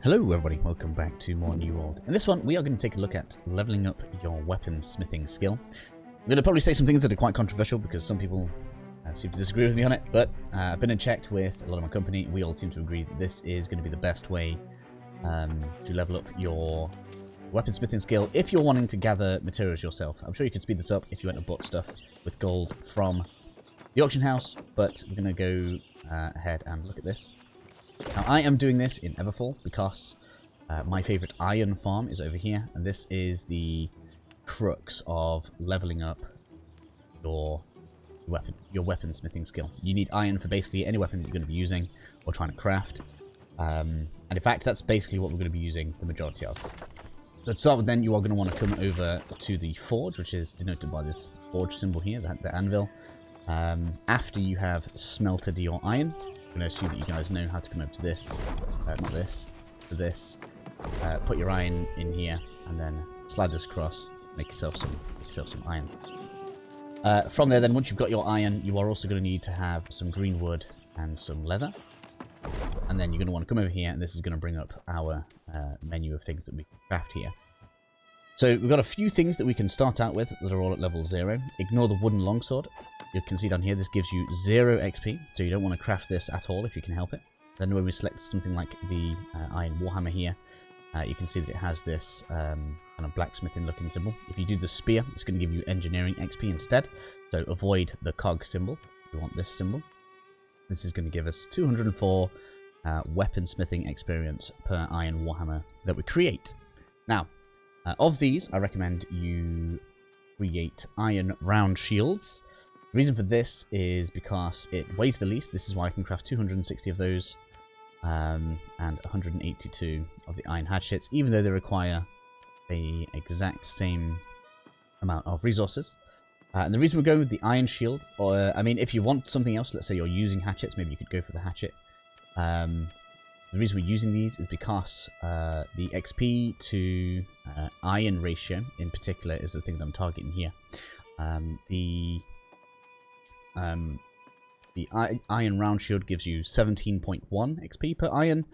Hello everybody, welcome back to more New World. In this one, we are going to take a look at leveling up your weaponsmithing skill. I'm going to probably say some things that are quite controversial because some people seem to disagree with me on it, but I've been and checked with a lot of my company. We all seem to agree that this is going to be the best way to level up your weaponsmithing skill if you're wanting to gather materials yourself. I'm sure you could speed this up if you went and bought stuff with gold from the auction house, but we're going to go ahead and look at this. Now, I am doing this in Everfall because my favourite iron farm is over here, and this is the crux of leveling up your weaponsmithing skill. You need iron for basically any weapon that you're going to be using or trying to craft, and in fact, that's basically what we're going to be using the majority of. So to start with, then you are going to want to come over to the forge, which is denoted by this forge symbol here, the anvil. After you have smelted your iron, I'm going to assume that you guys know how to come over to this, not this, to this, put your iron in here, and then slide this across, make yourself some iron. From there then, once you've got your iron, you are also going to need to have some green wood and some leather. And then you're going to want to come over here, and this is going to bring up our menu of things that we can craft here. So we've got a few things that we can start out with that are all at level 0. Ignore the wooden longsword. You can see down here, this gives you 0 XP, so you don't want to craft this at all if you can help it. Then when we select something like the iron warhammer here, you can see that it has this kind of blacksmithing looking symbol. If you do the spear, it's going to give you engineering XP instead, so avoid the cog symbol. We want this symbol. This is going to give us 204 weaponsmithing experience per iron warhammer that we create. Now, of these, I recommend you create iron round shields. The reason for this is because it weighs the least. This is why I can craft 260 of those and 182 of the iron hatchets, even though they require the exact same amount of resources. And the reason we're going with the iron shield, or I mean, if you want something else, let's say you're using hatchets, maybe you could go for the hatchet. The reason we're using these is because the XP to iron ratio in particular is the thing that I'm targeting here. The iron round shield gives you 17.1 XP per iron,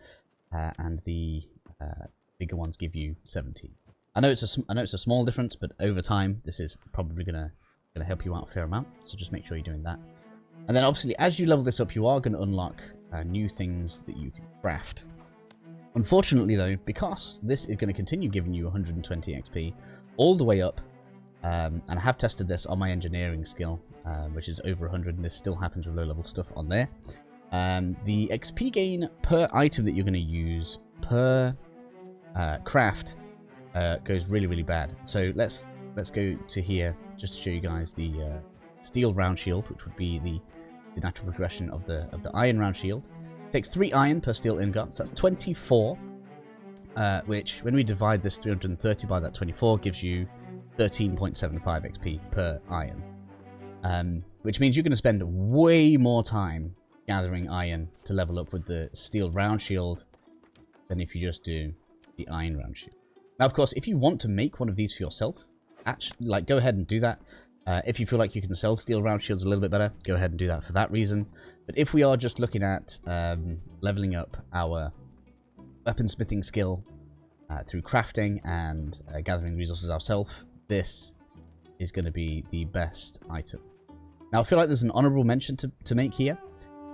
and the bigger ones give you 17. I know it's a small difference, but over time this is probably gonna help you out a fair amount. So just make sure you're doing that. And then obviously, as you level this up, you are going to unlock new things that you can craft. Unfortunately though, because this is going to continue giving you 120 XP all the way up, and I have tested this on my engineering skill, which is over 100, and this still happens with low level stuff on there. The XP gain per item that you're going to use per craft goes really bad. So let's go to here just to show you guys the steel round shield, which would be the natural progression of the iron round shield. It takes 3 iron per steel ingot, so that's 24, which when we divide this 330 by that 24 gives you 13.75 XP per iron, which means you're going to spend way more time gathering iron to level up with the steel round shield than if you just do the iron round shield. Now, of course, if you want to make one of these for yourself, actually, go ahead and do that. If you feel like you can sell steel round shields a little bit better, go ahead and do that for that reason. But if we are just looking at leveling up our weaponsmithing skill through crafting and gathering resources ourselves, this is going to be the best item. Now, I feel like there's an honourable mention to make here,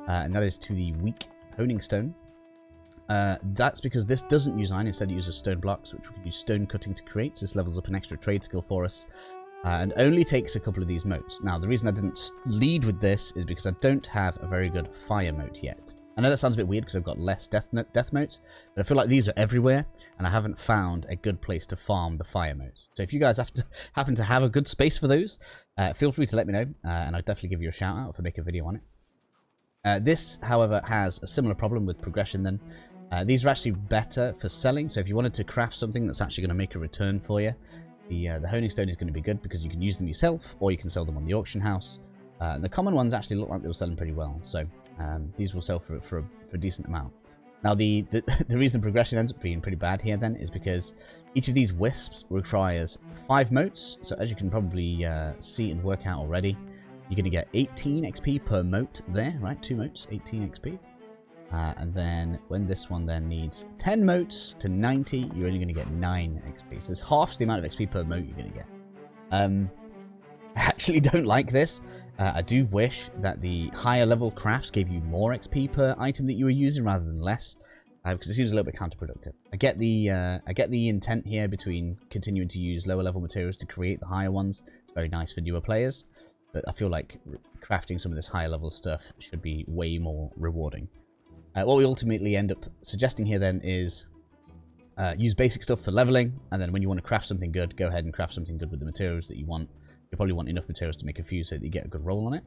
and that is to the weak honing stone. That's because this doesn't use iron, instead it uses stone blocks, which we can use stone cutting to create, so this levels up an extra trade skill for us. And only takes a couple of these motes. Now, the reason I didn't lead with this is because I don't have a very good fire mote yet. I know that sounds a bit weird because I've got less death motes, but I feel like these are everywhere, and I haven't found a good place to farm the fire motes. So if you guys happen to have a good space for those, feel free to let me know, and I'll definitely give you a shout out if I make a video on it. This, however, has a similar problem with progression then. These are actually better for selling, so if you wanted to craft something that's actually going to make a return for you, the honing stone is going to be good because you can use them yourself, or you can sell them on the auction house. And the common ones actually look like they were selling pretty well, so these will sell for a decent amount. Now, the reason progression ends up being pretty bad here then is because each of these wisps requires 5 motes, so as you can probably see and work out already, you're going to get 18 XP per mote there, right? 2 motes, 18 XP. And then when this one then needs 10 motes to 90, you're only going to get 9 XP. So it's half the amount of XP per mote you're going to get. I actually don't like this. I do wish that the higher level crafts gave you more XP per item that you were using rather than less. Because it seems a little bit counterproductive. I get the intent here between continuing to use lower level materials to create the higher ones. It's very nice for newer players. But I feel like crafting some of this higher level stuff should be way more rewarding. What we ultimately end up suggesting here then is use basic stuff for leveling, and then when you want to craft something good, go ahead and craft something good with the materials that you want. You probably want enough materials to make a few so that you get a good roll on it.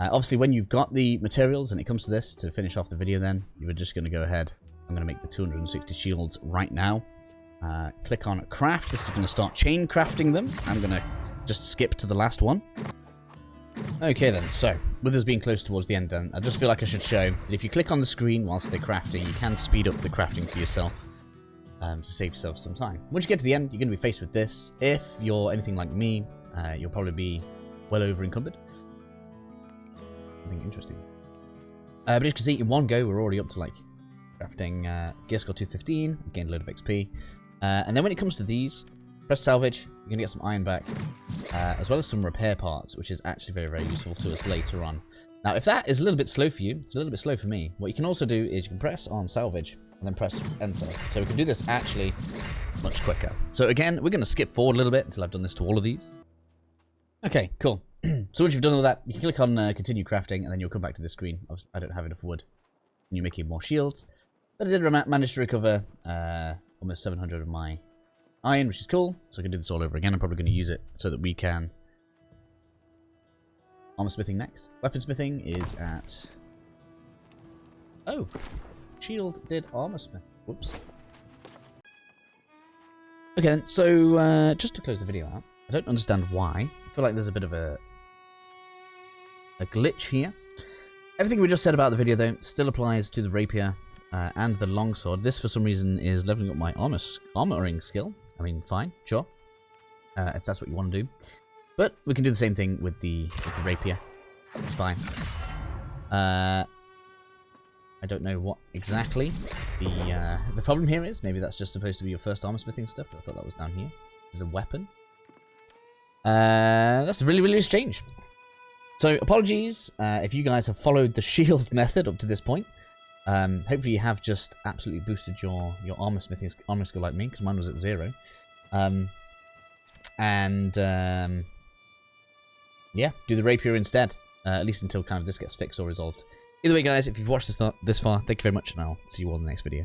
Obviously, when you've got the materials and it comes to this, to finish off the video then, you're just going to go ahead. I'm going to make the 260 shields right now. Click on craft. This is going to start chain crafting them. I'm going to just skip to the last one. Okay then, so, with us being close towards the end then, I just feel like I should show that if you click on the screen whilst they're crafting, you can speed up the crafting for yourself to save yourself some time. Once you get to the end, you're going to be faced with this. If you're anything like me, you'll probably be well over encumbered. Something interesting. But as you can see, in one go, we're already up to like crafting gear score 215, gained a load of XP. And then when it comes to these, press salvage, you're going to get some iron back, as well as some repair parts, which is actually very, very useful to us later on. Now, if that is a little bit slow for you, it's a little bit slow for me. What you can also do is you can press on salvage, and then press enter. So we can do this actually much quicker. So again, we're going to skip forward a little bit until I've done this to all of these. Okay, cool. So once you've done all that, you can click on continue crafting, and then you'll come back to this screen. I don't have enough wood. And you're making more shields. But I did manage to recover almost 700 of my iron, which is cool. So we can do this all over again. I'm probably going to use it so that we can armor smithing next. Weaponsmithing is at... Oh! Shield did armor smith. Whoops. Okay then, so just to close the video out, I don't understand why. I feel like there's a bit of a glitch here. Everything we just said about the video though still applies to the rapier and the longsword. This for some reason is leveling up my armoring skill. I mean, fine, sure, if that's what you want to do. But we can do the same thing with the rapier. It's fine. I don't know what exactly the problem here is. Maybe that's just supposed to be your first armor smithing stuff. I thought that was down here. There's a weapon. That's really, really strange. So apologies if you guys have followed the shield method up to this point. Hopefully you have just absolutely boosted your armor smithing armor skill like me, because mine was at 0. Yeah, do the rapier instead, at least until kind of this gets fixed or resolved. Either way, guys, if you've watched this far, thank you very much, and I'll see you all in the next video.